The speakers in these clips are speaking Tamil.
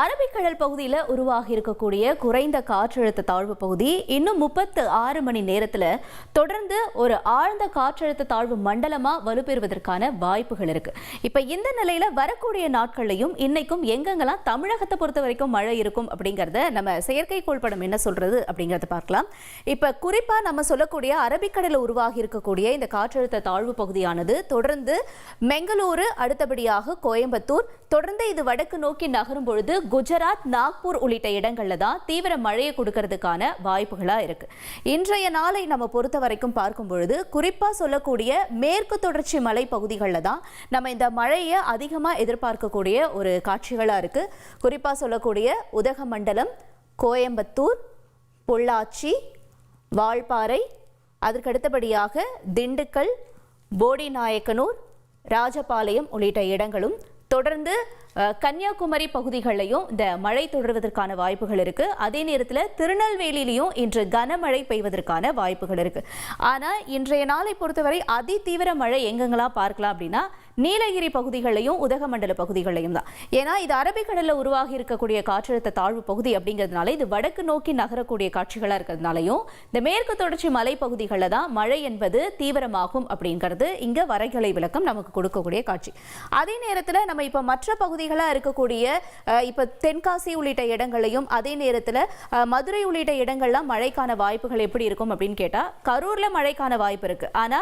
அரபிக்கடல் பகுதியில் உருவாகி இருக்கக்கூடிய குறைந்த காற்றழுத்த தாழ்வு பகுதி இன்னும் 36 மணி நேரத்தில் தொடர்ந்து ஒரு ஆழ்ந்த காற்றழுத்த தாழ்வு மண்டலமா வலுப்பெறுவதற்கான வாய்ப்புகள் இருக்கு. இப்ப இந்த நிலையில வரக்கூடிய நாட்கள்லையும் இன்னைக்கும் எங்கெங்கெல்லாம் தமிழகத்தை பொறுத்த வரைக்கும் மழை இருக்கும் அப்படிங்கறத நம்ம செயற்கைக்கோள் படம் என்ன சொல்றது அப்படிங்கறத பார்க்கலாம். இப்ப குறிப்பா நம்ம சொல்லக்கூடிய அரபிக்கடலில் உருவாகி இருக்கக்கூடிய இந்த காற்றழுத்த தாழ்வு பகுதியானது தொடர்ந்து பெங்களூரு, அடுத்தபடியாக கோயம்புத்தூர், தொடர்ந்து இது வடக்கு நோக்கி நகரும் பொழுது குஜராத், நாக்பூர் உள்ளிட்ட இடங்கள்ல தான் தீவிர மழையை கொடுக்கறதுக்கான வாய்ப்புகளா இருக்கு. இன்றைய நாளை நம்ம பொறுத்த வரைக்கும் பார்க்கும் பொழுது குறிப்பா சொல்லக்கூடிய மேற்கு தொடர்ச்சி மலை பகுதிகளில் தான் நம்ம இந்த மழையை அதிகமா எதிர்பார்க்கக்கூடிய ஒரு காட்சிகளா இருக்கு. குறிப்பா சொல்லக்கூடிய உதகமண்டலம், கோயம்புத்தூர், பொள்ளாச்சி, வால்பாறை, அதற்கு அடுத்தபடியாக திண்டுக்கல், போடிநாயக்கனூர், ராஜபாளையம் உள்ளிட்ட இடங்களும், தொடர்ந்து கன்னியாகுமரி பகுதிகளிலையும் இந்த மழை தொடர்வதற்கான வாய்ப்புகள் இருக்கு. அதே நேரத்தில் திருநெல்வேலியிலையும் இன்று கனமழை பெய்வதற்கான வாய்ப்புகள் இருக்கு. ஆனா இன்றைய நாளை பொறுத்தவரை அதி தீவிர மழை எங்கெங்கெல்லாம் பார்க்கலாம் அப்படின்னா நீலகிரி பகுதிகளிலையும் உதகமண்டல பகுதிகளிலையும் தான். ஏன்னா இது அரபிக்கடலில் உருவாகி இருக்கக்கூடிய காற்றழுத்த தாழ்வு பகுதி அப்படிங்கிறதுனால இது வடக்கு நோக்கி நகரக்கூடிய காட்சிகளாக இருக்கிறதுனாலையும் இந்த மேற்கு தொடர்ச்சி மலை பகுதிகளில் தான் மழை என்பது தீவிரமாகும் அப்படிங்கிறது இங்க வரைகலை விளக்கம் நமக்கு கொடுக்கக்கூடிய காட்சி. அதே நேரத்தில் நம்ம இப்ப மற்ற பகுதிகளாக இருக்கக்கூடிய இப்ப தென்காசி உள்ளிட்ட இடங்களையும், அதே நேரத்தில் மதுரை உள்ளிட்ட இடங்கள்லாம் மழைக்கான வாய்ப்புகள் எப்படி இருக்கும் அப்படின்னு கேட்டா கரூர்ல மழைக்கான வாய்ப்பு இருக்கு. ஆனா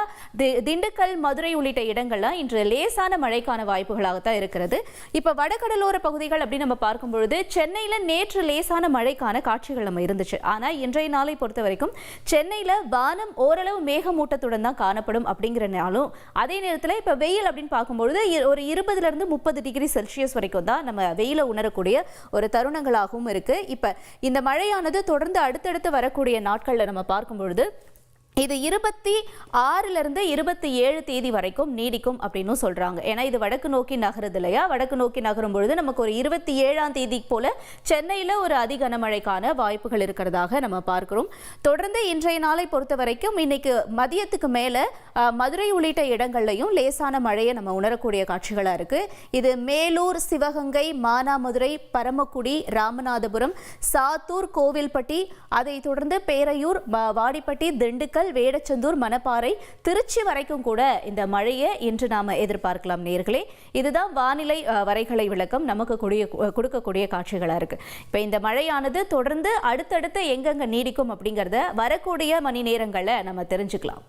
திண்டுக்கல், மதுரை உள்ளிட்ட இடங்கள்லாம் இன்று லேசான மழைக்கான வாய்ப்புகளாகத்தான் இருக்கிறது. இப்ப வடகடலோர பகுதிகள் அப்படின்னு நம்ம பார்க்கும்பொழுது சென்னையில நேற்று லேசான மழைக்கான காட்சிகள் நம்ம இருந்துச்சு. ஆனா இன்றைய நாளை பொறுத்த வரைக்கும் சென்னையில வானம் ஓரளவு மேகமூட்டத்துடன் தான் காணப்படும் அப்படிங்கிறனாலும் அதே நேரத்தில் இப்ப வெயில் அப்படின்னு பார்க்கும்பொழுது ஒரு 20 இருந்து 30 டிகிரி செல்சியஸ் வரைக்கும் தான் நம்ம வெயில உணரக்கூடிய ஒரு தருணங்களாகவும் இருக்கு. இப்ப இந்த மழையானது தொடர்ந்து அடுத்தடுத்து வரக்கூடிய நாட்கள்ல நம்ம பார்க்கும் பொழுது இது 26 இருந்து 27 தேதி வரைக்கும் நீடிக்கும் அப்படின்னு சொல்றாங்க. ஏன்னா இது வடக்கு நோக்கி நகருது இல்லையா? வடக்கு நோக்கி நகரும் பொழுது நமக்கு ஒரு 27ஆம் தேதி போல சென்னையில ஒரு அதி கனமழைக்கான வாய்ப்புகள் இருக்கிறதாக நம்ம பார்க்கிறோம். தொடர்ந்து இன்றைய நாளை பொறுத்த வரைக்கும் இன்னைக்கு மதியத்துக்கு மேல மதுரை உள்ளிட்ட இடங்கள்லையும் லேசான மழையை நம்ம உணரக்கூடிய காட்சிகளா இருக்கு. இது மேலூர், சிவகங்கை, மானாமதுரை, பரமக்குடி, ராமநாதபுரம், சாத்தூர், கோவில்பட்டி, அதை தொடர்ந்து பேரையூர், வாடிப்பட்டி, திண்டுக்கல், வேடச்சந்தூர், மணப்பாறை, திருச்சி வரைக்கும் கூட இந்த மழையை இன்று நாம எதிர்பார்க்கலாம் நேர்களே. இதுதான் வானிலை வரைகலை விளக்கம் நமக்கு கொடுக்கக்கூடிய காட்சிகளா இருக்கு. இப்ப இந்த மழையானது தொடர்ந்து அடுத்தடுத்து எங்கெங்க நீடிக்கும் அப்படிங்கறத வரக்கூடிய மணி நேரங்களை நம்ம தெரிஞ்சுக்கலாம்.